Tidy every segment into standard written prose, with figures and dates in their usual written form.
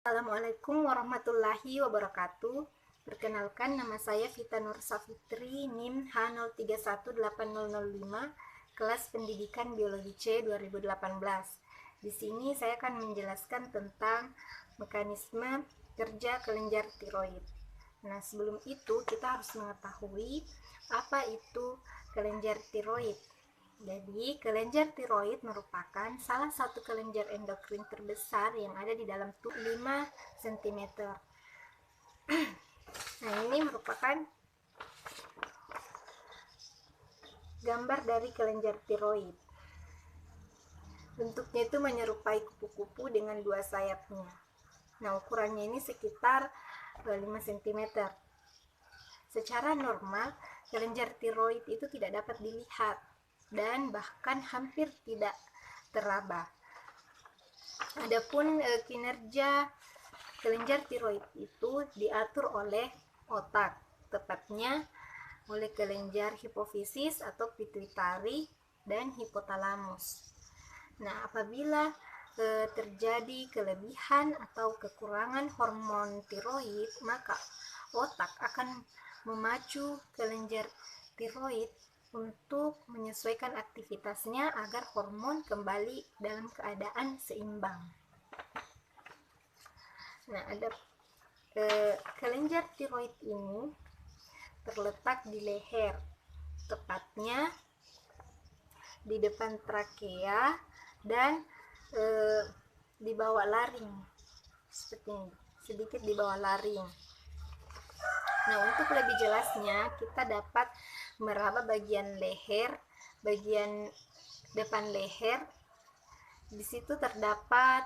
Assalamualaikum warahmatullahi wabarakatuh. Perkenalkan, nama saya Vita Nur Safitri, NIM H031805, kelas Pendidikan Biologi C 2018. Di sini saya akan menjelaskan tentang mekanisme kerja kelenjar tiroid. Nah, sebelum itu kita harus mengetahui apa itu kelenjar tiroid. Jadi, kelenjar tiroid merupakan salah satu kelenjar endokrin terbesar yang ada di dalam tubuh 5 cm. Nah, ini merupakan gambar dari kelenjar tiroid. Bentuknya itu menyerupai kupu-kupu dengan 2 sayapnya. Nah, ukurannya ini sekitar 5 cm. Secara normal, kelenjar tiroid itu tidak dapat dilihat dan bahkan hampir tidak teraba. Adapun kinerja kelenjar tiroid itu diatur oleh otak, tepatnya oleh kelenjar hipofisis atau pituitari dan hipotalamus. Nah, apabila terjadi kelebihan atau kekurangan hormon tiroid, maka otak akan memacu kelenjar tiroid untuk menyesuaikan aktivitasnya agar hormon kembali dalam keadaan seimbang. Nah, ada kelenjar tiroid ini terletak di leher, tepatnya di depan trakea dan di bawah laring, seperti ini, sedikit di bawah laring. Nah, untuk lebih jelasnya kita dapat meraba bagian leher, bagian depan leher. Di situ terdapat,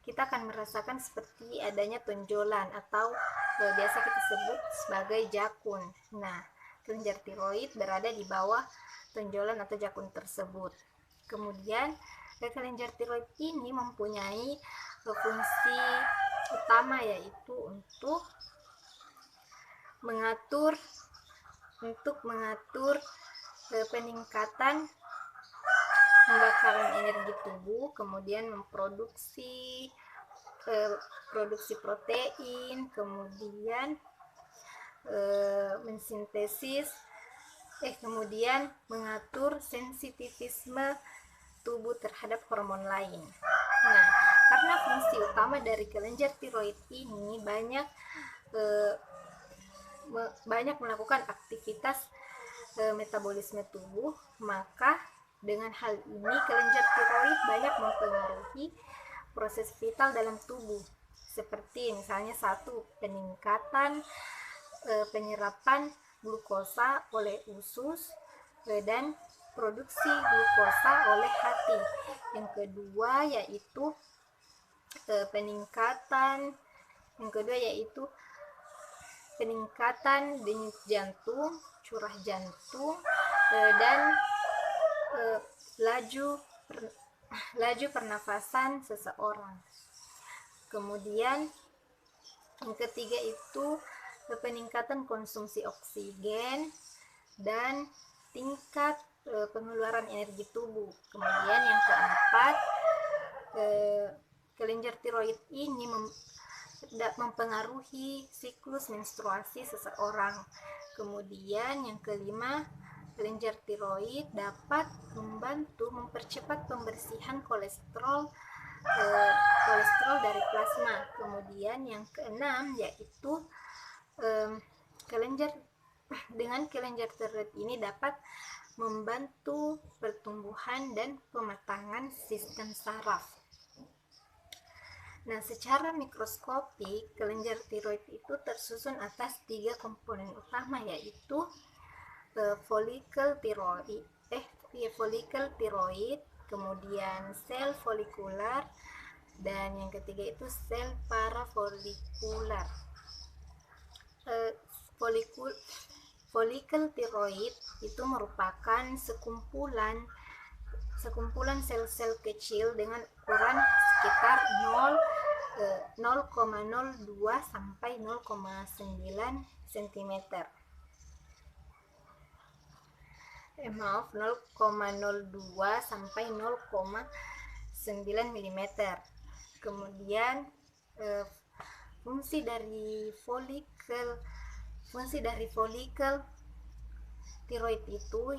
kita akan merasakan seperti adanya tonjolan atau biasa kita sebut sebagai jakun. Nah, kelenjar tiroid berada di bawah tonjolan atau jakun tersebut. Kemudian kelenjar tiroid ini mempunyai fungsi utama, yaitu untuk mengatur peningkatan pembakaran energi tubuh, kemudian memproduksi produksi protein, kemudian kemudian mengatur sensitivisme tubuh terhadap hormon lain. Nah, karena fungsi utama dari kelenjar tiroid ini banyak melakukan aktivitas metabolisme tubuh, maka dengan hal ini kelenjar tiroid banyak mempengaruhi proses vital dalam tubuh, seperti misalnya peningkatan penyerapan glukosa oleh usus dan produksi glukosa oleh hati. Yang kedua yaitu peningkatan denyut jantung, curah jantung, dan laju pernafasan seseorang. Kemudian yang ketiga itu peningkatan konsumsi oksigen dan tingkat pengeluaran energi tubuh. Kemudian yang keempat, kelenjar tiroid ini mempengaruhi siklus menstruasi seseorang. Kemudian yang kelima, kelenjar tiroid dapat membantu mempercepat pembersihan kolesterol dari plasma. Kemudian yang keenam yaitu dengan kelenjar tiroid ini dapat membantu pertumbuhan dan pematangan sistem saraf. Nah, secara mikroskopik, kelenjar tiroid itu tersusun atas 3 komponen utama, yaitu folikel tiroid, kemudian sel folikular, dan yang ketiga itu sel parafolikular. Folikel tiroid itu merupakan sekumpulan sel-sel kecil dengan ukuran sekitar 0,02 sampai 0,9 cm. 0,02 sampai 0,9 mm. Kemudian fungsi dari folikel tiroid itu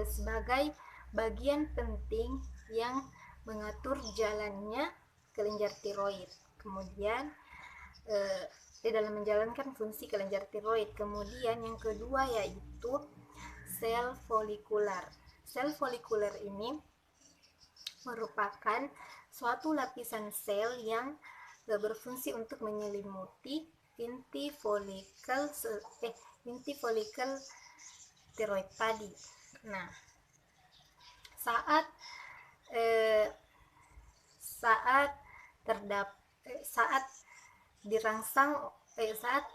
sebagai bagian penting yang mengatur jalannya kelenjar tiroid. Kemudian di dalam menjalankan fungsi kelenjar tiroid. Kemudian yang kedua yaitu sel folikular. Sel folikular ini merupakan suatu lapisan sel yang berfungsi untuk menyelimuti inti folikel tiroid tadi. Nah, saat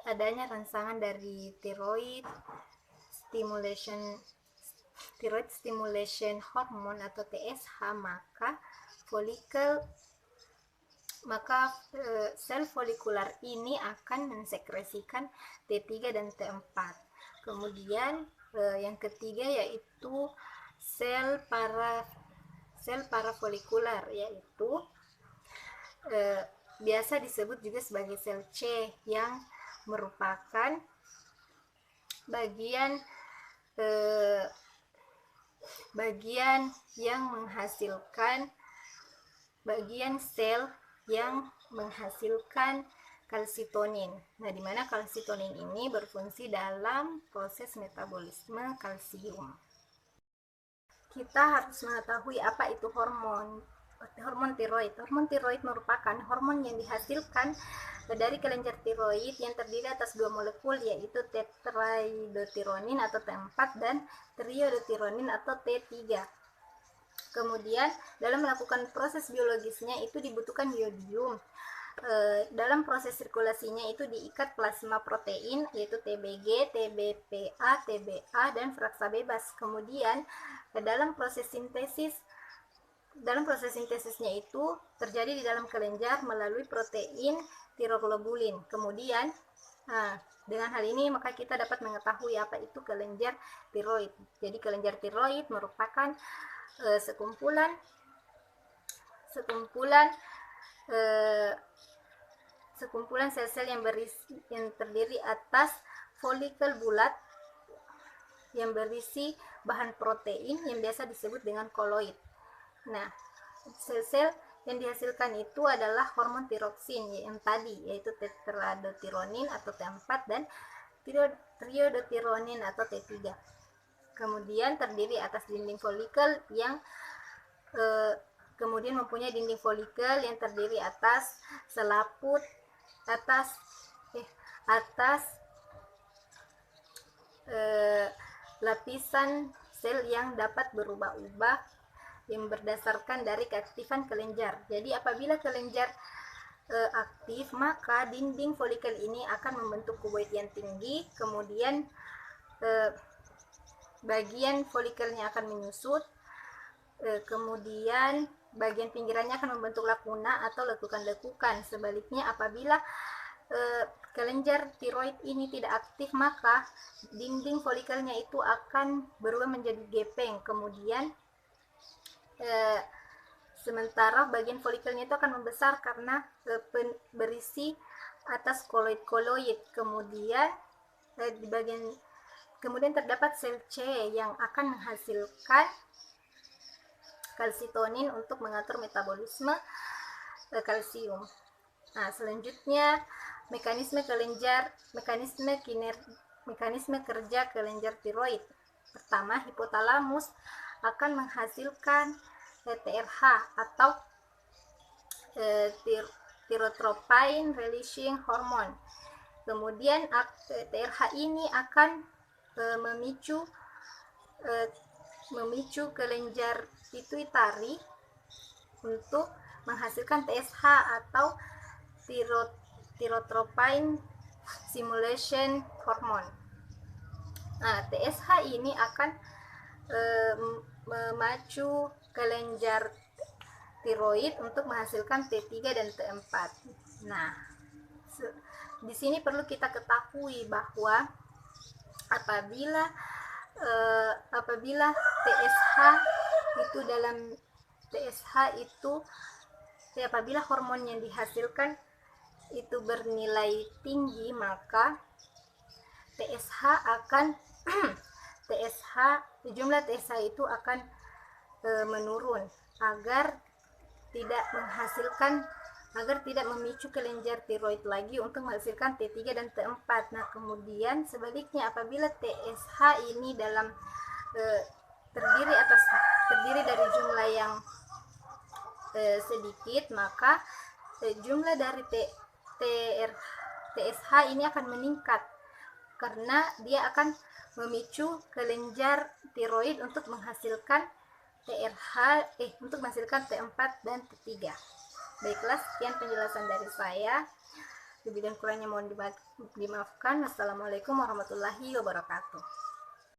adanya rangsangan dari thyroid stimulation hormone atau TSH, maka sel folikular ini akan mensekresikan T3 dan T4. Kemudian yang ketiga yaitu sel parafolikular, yaitu biasa disebut juga sebagai sel C, yang merupakan bagian sel yang menghasilkan kalsitonin. Nah, di mana kalsitonin ini berfungsi dalam proses metabolisme kalsium. Kita harus mengetahui apa itu hormon tiroid. Hormon tiroid merupakan hormon yang dihasilkan dari kelenjar tiroid yang terdiri atas dua molekul, yaitu tetrahidrotironin atau T4 dan triiodotirinon atau T3. Kemudian dalam melakukan proses biologisnya itu dibutuhkan iodium. Dalam proses sirkulasinya itu diikat plasma protein, yaitu TBG, TBPA, TBA, dan fraksa bebas. Kemudian dalam proses sintesisnya itu terjadi di dalam kelenjar melalui protein tiroglobulin. Kemudian dengan hal ini maka kita dapat mengetahui apa itu kelenjar tiroid. Jadi kelenjar tiroid merupakan sekumpulan sel-sel yang terdiri atas folikel bulat yang berisi bahan protein yang biasa disebut dengan koloid. Nah, sel-sel yang dihasilkan itu adalah hormon tiroksin yang tadi, yaitu tetrahidrotironin atau T4 dan triiodotirinon atau T3. Kemudian terdiri atas dinding folikel yang kemudian mempunyai dinding folikel yang terdiri atas selaput lapisan sel yang dapat berubah-ubah yang berdasarkan dari keaktifan kelenjar. Jadi apabila kelenjar aktif, maka dinding folikel ini akan membentuk kuboid yang tinggi, kemudian bagian folikelnya akan menyusut, kemudian bagian pinggirannya akan membentuk lakuna atau lekukan-lekukan. Sebaliknya, apabila kelenjar tiroid ini tidak aktif, maka dinding folikelnya itu akan berubah menjadi gepeng. Kemudian sementara bagian folikelnya itu akan membesar karena berisi atas koloid. Kemudian terdapat sel C yang akan menghasilkan kalsitonin untuk mengatur metabolisme kalsium. Nah, selanjutnya mekanisme kerja kelenjar tiroid. Pertama, hipotalamus akan menghasilkan TRH atau tyrotropin releasing hormone. Kemudian TRH ini akan memicu kelenjar pituitari untuk menghasilkan TSH atau tyrotropin stimulation hormone. Nah, TSH ini akan memacu kelenjar tiroid untuk menghasilkan T3 dan T4. Nah, di sini perlu kita ketahui bahwa apabila apabila hormon yang dihasilkan itu bernilai tinggi, maka TSH akan jumlah TSH itu akan menurun agar tidak memicu kelenjar tiroid lagi untuk menghasilkan T3 dan T4. Nah, kemudian sebaliknya, apabila TSH ini terdiri dari jumlah yang sedikit, maka jumlah dari TSH ini akan meningkat karena dia akan memicu kelenjar tiroid untuk menghasilkan T4 dan T3. Baiklah, sekian penjelasan dari saya. Lebih dan kurangnya mohon dimaafkan. Wassalamualaikum warahmatullahi wabarakatuh.